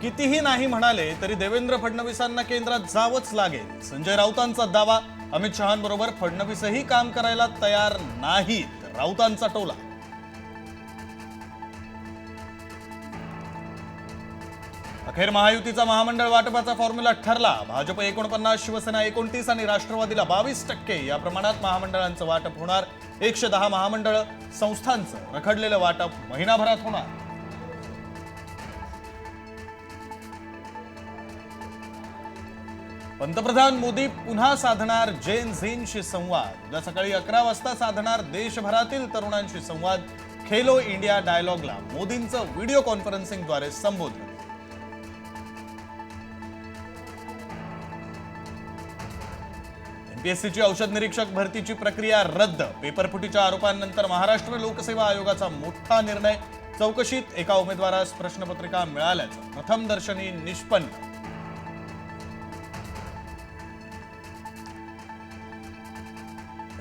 कितीही नाही म्हणाले तरी देवेंद्र फडणवीसांना केंद्रात जावंच लागेल. संजय राऊतांचा दावा. अमित शहांबरोबर फडणवीसही काम करायला तयार नाहीत. राऊतांचा टोला. अखेर महायुतीचा महामंडळ वाटपाचा फॉर्म्युला ठरला. भाजप 49, शिवसेना 29 आणि राष्ट्रवादीला 22% या प्रमाणात महामंडळांचं वाटप होणार. 110 महामंडळ संस्थांचं रखडलेलं वाटप महिनाभरात होणार. पंतप्रधान मोदी पुन्हा साधणार जेन झींशी संवाद. उद्या सकाळी 11 वाजता साधणार देशभरातील तरुणांशी संवाद. खेलो इंडिया डायलॉगला मोदींचं व्हिडिओ कॉन्फरन्सिंगद्वारे संबोधन. एमपीएससीची औषध निरीक्षक भरतीची प्रक्रिया रद्द. पेपरफुटीच्या आरोपांनंतर महाराष्ट्र लोकसेवा आयोगाचा मोठा निर्णय. चौकशीत एका उमेदवारास प्रश्नपत्रिका मिळाल्याचं प्रथमदर्शनी निष्पन्न.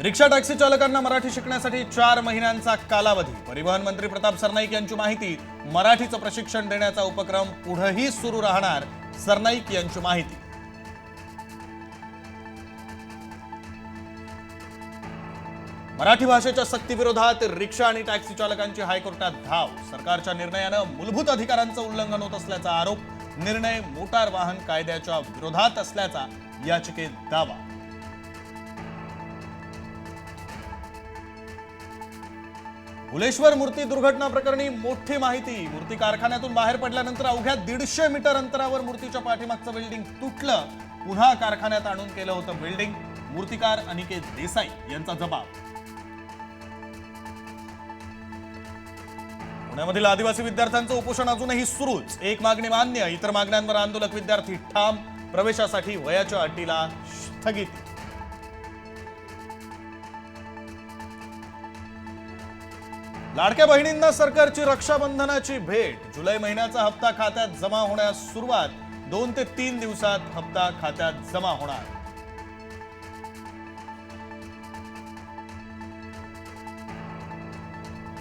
रिक्षा टॅक्सी चालकांना मराठी शिकण्यासाठी 4 महिन्यांचा कालावधी. परिवहन मंत्री प्रताप सरनाईक यांची माहिती. मराठीचं प्रशिक्षण देण्याचा उपक्रम पुढेही सुरू राहणार. सरनाईक यांची माहिती. मराठी भाषेच्या सक्तीविरोधात रिक्षा आणि टॅक्सी चालकांची हायकोर्टात धाव. सरकारच्या निर्णयानं मूलभूत अधिकारांचं उल्लंघन होत असल्याचा आरोप. निर्णय मोटार वाहन कायद्याच्या विरोधात असल्याचा याचिकेत दावा. भुलेश्वर मूर्ती दुर्घटना प्रकरणी मोठी माहिती. मूर्ती कारखान्यातून बाहेर पडल्यानंतर अवघ्या 150 मीटर अंतरावर मूर्तीच्या पाठीमागचं बिल्डिंग तुटलं. पुन्हा कारखान्यात आणून केलं होतं बिल्डिंग. मूर्तिकार अनिकेत देसाई यांचा जबाब. पुण्यामधील आदिवासी विद्यार्थ्यांचं उपोषण अजूनही सुरूच. एक मागणी मान्य, इतर मागण्यांवर आंदोलक विद्यार्थी ठाम. प्रवेशासाठी वयाच्या अटीला स्थगिती. लाडक्या बहिणींना सरकारची रक्षाबंधनाची भेट. जुलै महिन्याचा हप्ता खात्यात जमा होण्यास सुरुवात. 2 ते 3 दिवसात हप्ता खात्यात जमा होणार.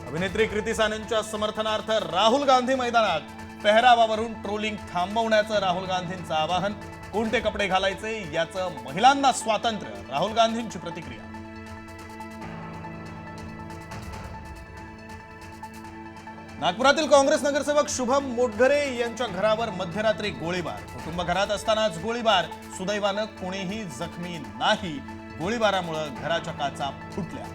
अभिनेत्री कृती सानंदच्या समर्थनार्थ राहुल गांधी मैदानात. पेहरावावरून ट्रोलिंग थांबवण्याचं राहुल गांधींचं आवाहन. कोणते कपडे घालायचे याचं महिलांना स्वातंत्र्य. राहुल गांधींची प्रतिक्रिया. नागपुरातील काँग्रेस नगरसेवक शुभम मोटघरे यांच्या घरावर मध्यरात्री गोळीबार. कुटुंब घरात असतानाच गोळीबार. सुदैवानं कोणीही जखमी नाही. गोळीबारामुळे घराच्या काचा फुटल्या.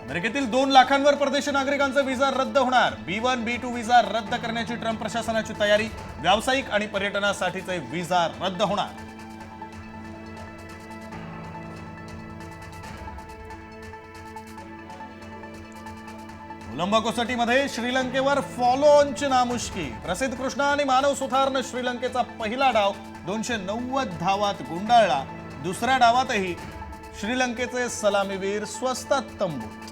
अमेरिकेतील 2 लाखांवर परदेशी नागरिकांचा व्हिसा रद्द होणार. B1, B2 व्हिसा रद्द करण्याची ट्रम्प प्रशासनाची तयारी. व्यावसायिक आणि पर्यटनासाठीचे व्हिसा रद्द होणार. कोलंबो कसोटीमध्ये श्रीलंकेवर फॉलो ऑनची नामुष्की. प्रसिद्ध कृष्णा आणि मानव सुथारनं श्रीलंकेचा पहिला डाव 290 धावात गुंडाळला. दुसऱ्या डावातही श्रीलंकेचे सलामीवीर स्वस्तात तंबूत.